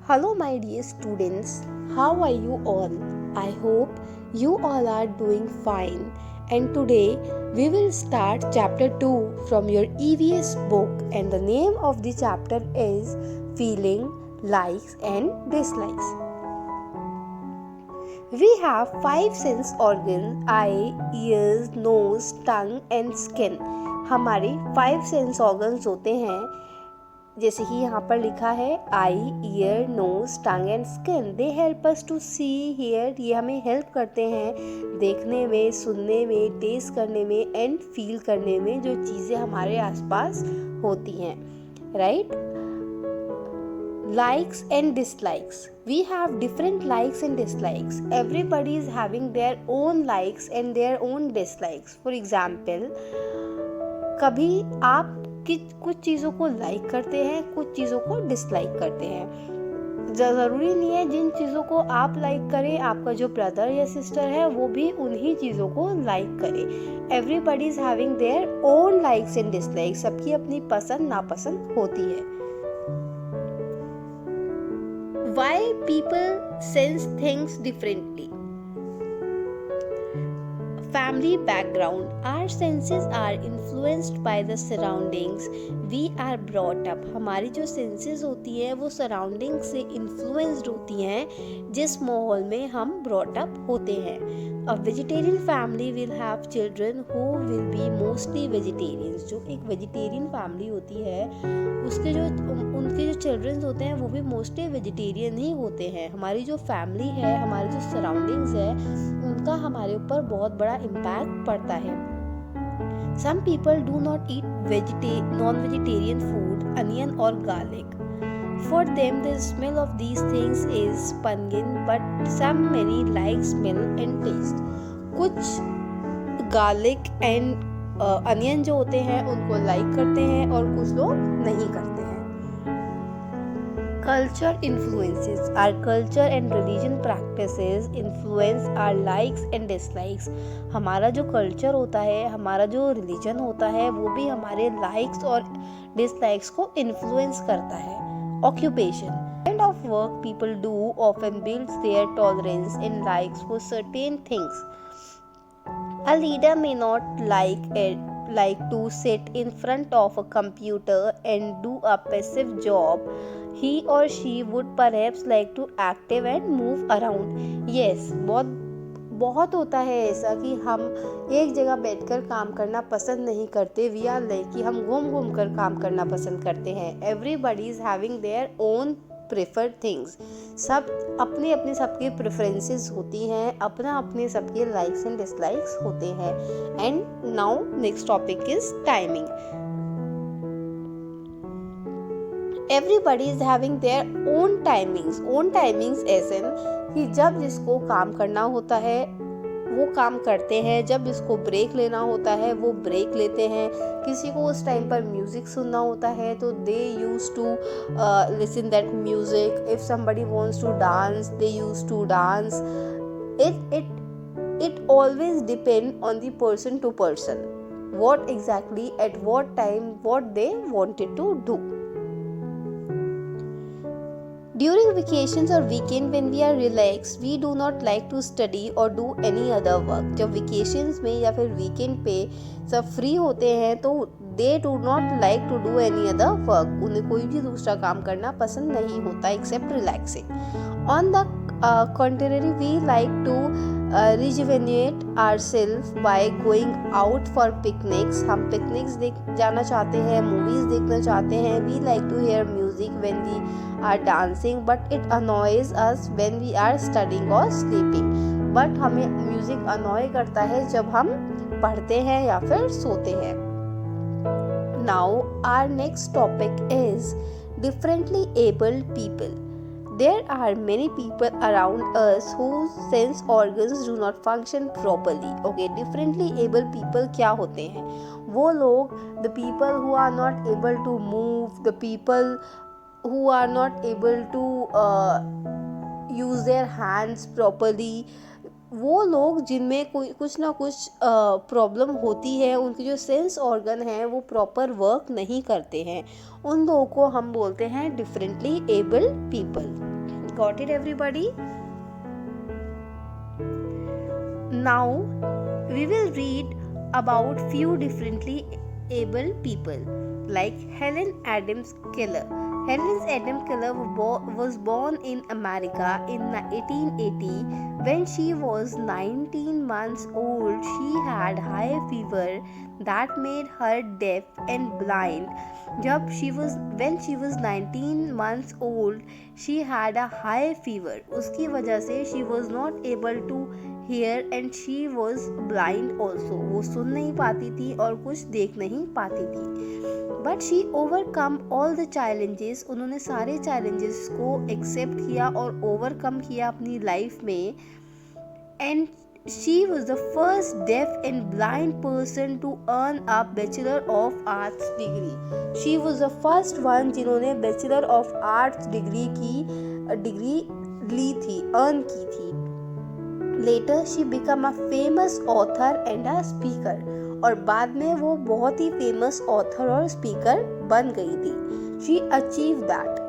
Hello, my dear students. How are you all? I hope you all are doing fine. And today we will start chapter 2 from your EVS book, and the name of the chapter is Feeling, Likes and Dislikes. We have 5 sense organs: eye, ears, nose, tongue and skin. हमारे 5 sense organs होते हैं, जैसे कि यहाँ पर लिखा है eye, ear, nose, tongue and skin. They help us to see, hear. ये हमें हेल्प करते हैं देखने में, सुनने में, टेस्ट करने में एंड फील करने में जो चीज़ें हमारे आसपास होती हैं. Right. Likes and dislikes. We have different likes and dislikes. Everybody is having their own likes and their own dislikes. For example, कभी आप कुछ चीज़ों को लाइक करते हैं, कुछ चीज़ों को डिसलाइक करते हैं. ज़रूरी नहीं है जिन चीज़ों को आप लाइक करें आपका जो ब्रदर या सिस्टर है वो भी उन्हीं चीज़ों को लाइक करे. Everybody is having their own likes and dislikes. सबकी अपनी पसंद नापसंद होती है. Why people sense things differently? Family background. Our senses are influenced by the surroundings we are brought up. हमारी जो senses होती हैं वो surrounding से influenced होती हैं जिस माहौल में हम brought up होते हैं. A vegetarian family will have children who will be mostly vegetarians. जो एक vegetarian family होती है उनके जो चिल्ड्रंस होते हैं वो भी मोस्टली वेजिटेरियन ही होते हैं. हमारी जो फैमिली है, हमारी जो सराउंडिंग्स है, उनका हमारे ऊपर बहुत बड़ा इम्पैक्ट पड़ता है. Some people do not eat non vegetarian food, onion और garlic. For them the smell of these things is pungent, but some many like smell and taste. कुछ गार्लिक एंड अनियन जो होते हैं उनको लाइक करते हैं और कुछ लोग नहीं करते हैं. Culture influences. Our culture and religion practices influence our likes and dislikes. हमारा जो कल्चर होता है, हमारा जो रिलीजन होता है वो भी हमारे लाइक्स और डिसलाइक्स को इन्फ्लुएंस करता है. Occupation. Kind of work people do often builds their tolerance and likes for certain things. A leader may not like to sit in front of a computer and do a passive job. He or she would perhaps like to active and move around. Yes, बहुत होता है ऐसा कि हम एक जगह बैठकर काम करना पसंद नहीं करते. वी आर लाइक कि हम घूम कर काम करना पसंद करते हैं. Everybody is having their own preferred things. सब अपने अपने सबके प्रेफरेंसेस होती हैं, अपना अपने सबके लाइक्स एंड डिसलाइक्स होते हैं. And now next topic is timing. Everybody is having their own timings. Own timings ऐसे कि जब जिसको काम करना होता है वो काम करते हैं, जब जिसको ब्रेक लेना होता है वो ब्रेक लेते हैं. किसी को उस टाइम पर म्यूज़िक सुनना होता है तो they use to listen that music. If somebody wants to dance they use to dance. It always depend on the person to person what exactly at what time what they wanted to do. During vacations or weekend when we are relaxed, we do not like to study or do any other work. जब vacations में या फिर weekend पे सब free होते हैं तो they do not like to do any other work. उन्हें कोई भी दूसरा काम करना पसंद नहीं होता except relaxing. On the contrary, we like to rejuvenate ourselves by going out for picnics. हम picnics जाना चाहते हैं, movies देखना चाहते हैं. We like to hear music when we are dancing, but it annoys us when we are studying or sleeping. But हमें music annoy करता है जब हम पढ़ते हैं या फिर सोते हैं. Now our next topic is differently abled people. There are many people around us whose sense organs do not function properly. Okay, differently able people क्या होते हैं? वो लोग, the people who are not able to move, the people who are not able to use their hands properly. वो लोग जिनमें कोई कुछ ना कुछ प्रॉब्लम होती है, उनके जो सेंस ऑर्गन हैं वो प्रॉपर वर्क नहीं करते हैं, उन लोगों को हम बोलते हैं differently abled people. Got it, everybody? Now we will read about few differently able people like Helen Adams Keller. Helen Adams Keller was born in America in 1880. When she was 19 months old, she had high fever that made her deaf and blind. When she was 19 months old, she had a high fever. उसकी वजह से she was not able to hear and she was blind also. वो सुन नहीं पाती थी और कुछ देख नहीं पाती थी. But she overcome all the challenges. उन्होंने सारे चैलेंजेस को एक्सेप्ट किया और ओवरकम किया अपनी लाइफ में. And she was the first deaf and blind person to earn a bachelor of arts degree. She was the first one जिन्होंने bachelor of arts degree ली थी, अर्न की थी. Later she become a famous author and a speaker. और बाद में वो बहुत ही फेमस ऑथर और स्पीकर बन गई थी. She achieve that.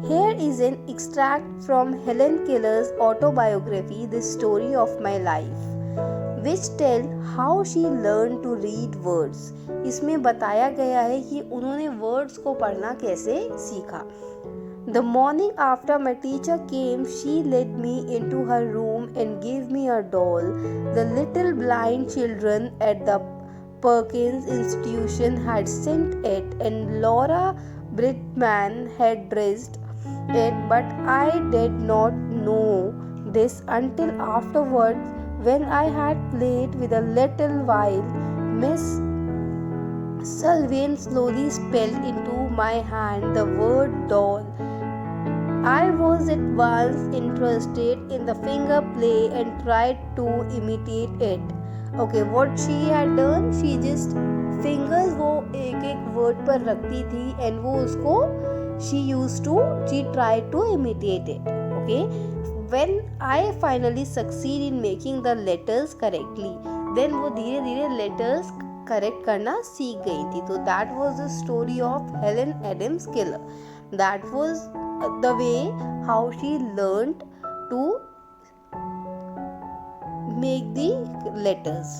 Here is an extract from Helen Keller's autobiography, The Story of My Life, which tell how she learned to read words. इसमें बताया गया है कि उन्होंने वर्ड्स को पढ़ना कैसे सीखा. The morning after my teacher came, she led me into her room and gave me a doll. The little blind children at the Perkins Institution had sent it, and Laura Brittman had dressed it, but I did not know this until afterwards when I had played with a little while. Miss Sullivan slowly spelled into my hand the word doll. I was at once interested in the finger play and tried to imitate it. Okay, what she had done, she just fingers वो एक एक word पर रखती थी and वो उसको she tried to imitate it. Okay, when I finally succeed in making the letters correctly, then वो धीरे धीरे letters correct करना सीख गई थी. तो that was the story of Helen Adams Keller. That was the way how she learned to make the letters.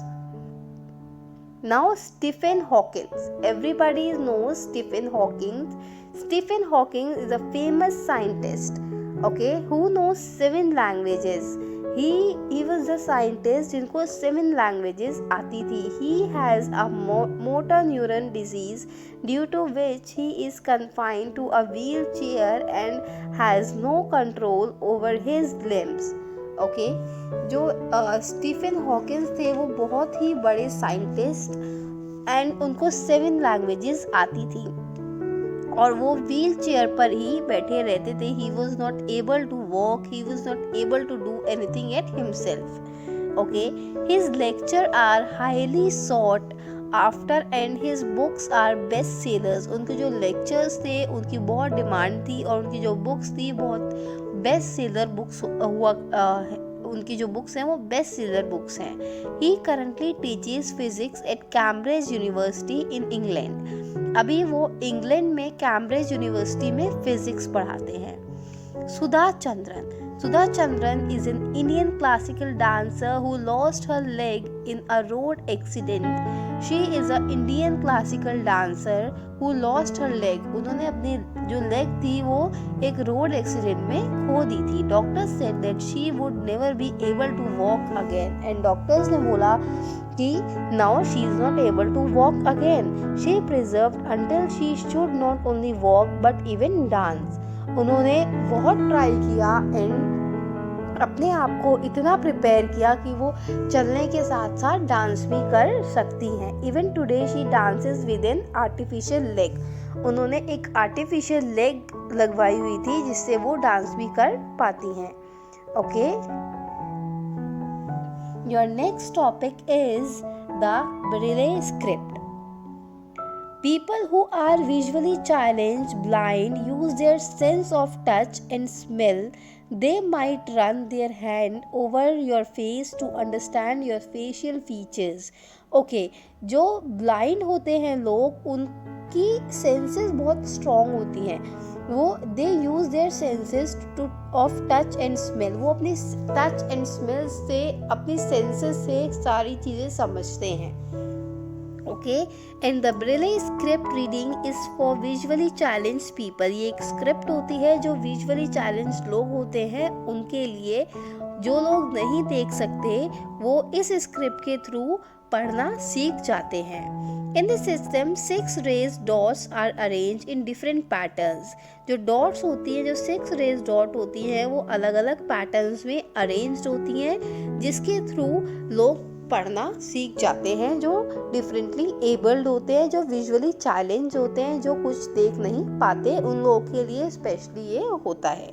Now Stephen Hawking. Everybody knows Stephen Hawking. Stephen Hawking is a famous scientist, okay, who knows 7 languages. He was the scientist जिनको 7 languages आती थी. He has a motor neuron disease due to which he is confined to a wheelchair and has no control over his limbs. Okay, जो Stephen Hawkins थे वो बहुत ही बड़े scientist and उनको 7 languages आती थी और वो व्हील चेयर पर ही बैठे रहते थे. He was not able to walk, he was not able to do anything at himself. Okay, his lecture are highly sought after and his books are best sellers. उनके जो लेक्चर्स थे उनकी बहुत demand थी और उनकी जो बुक्स थी बहुत बेस्ट सेलर बुक्स हुआ. उनकी जो बुक्स हैं वो बेस्ट सेलर बुक्स हैं. He currently teaches physics at Cambridge University in England. अभी वो इंग्लैंड में कैम्ब्रिज यूनिवर्सिटी में फिजिक्स पढ़ाते हैं. Sudha Chandran. Sudha Chandran is an Indian classical dancer who lost her leg in a road accident. She is an Indian classical dancer who lost her leg. उन्होंने अपनी जो leg थी वो एक road accident में खो दी थी. Doctors said that she would never be able to walk again. And doctors ने बोला कि now she is not able to walk again. She preserved until she should not only walk but even dance. उन्होंने बहुत try किया and अपने आप को इतना प्रिपेयर किया कि वो चलने के साथ साथ डांस भी कर सकती हैं. Even today she dances with an artificial leg. उन्होंने एक आर्टिफिशियल लेग लगवाई हुई थी जिससे वो डांस भी कर पाती हैं. Okay, your next topic is the Braille script. People who are visually challenged, blind, use their sense of touch and smell. They might run their hand over your face to understand your facial features. Okay, जो blind होते हैं लोग उनकी senses बहुत strong होती हैं. वो they use their senses to of touch and smell, वो अपनी टच एंड स्मेल से, अपनी सेंसेस से सारी चीज़ें समझते हैं। Okay, and the Braille script reading is for visually challenge people, ये एक स्क्रिप्ट होती है जो विजुअली चैलेंज लोग होते हैं उनके लिए। जो लोग नहीं देख सकते वो इस स्क्रिप्ट के थ्रू पढ़ना सीख जाते हैं। In this system 6 raised dots are arrange in different patterns, जो डॉट्स होती हैं, जो 6 रेज डॉट होती हैं वो अलग अलग पैटर्न्स में अरेंज्ड होती हैं, जिसके थ्रू लोग पढ़ना सीख जाते हैं, जो डिफरेंटली एबल्ड होते हैं, जो विजुअली चैलेंज होते हैं, जो कुछ देख नहीं पाते, उन लोगों के लिए स्पेशली ये होता है।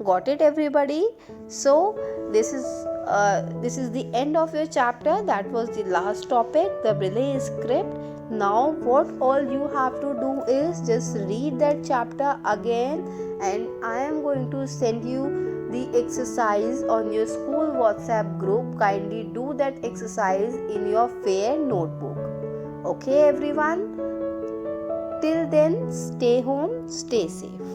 Got it everybody? So this is the end of your chapter. That was the last topic, the Braille script. Now what all you have to do is just read that chapter again, and I am going to send you the exercise on your school WhatsApp group. Kindly do that exercise in your fair notebook. Okay everyone, till then stay home, stay safe.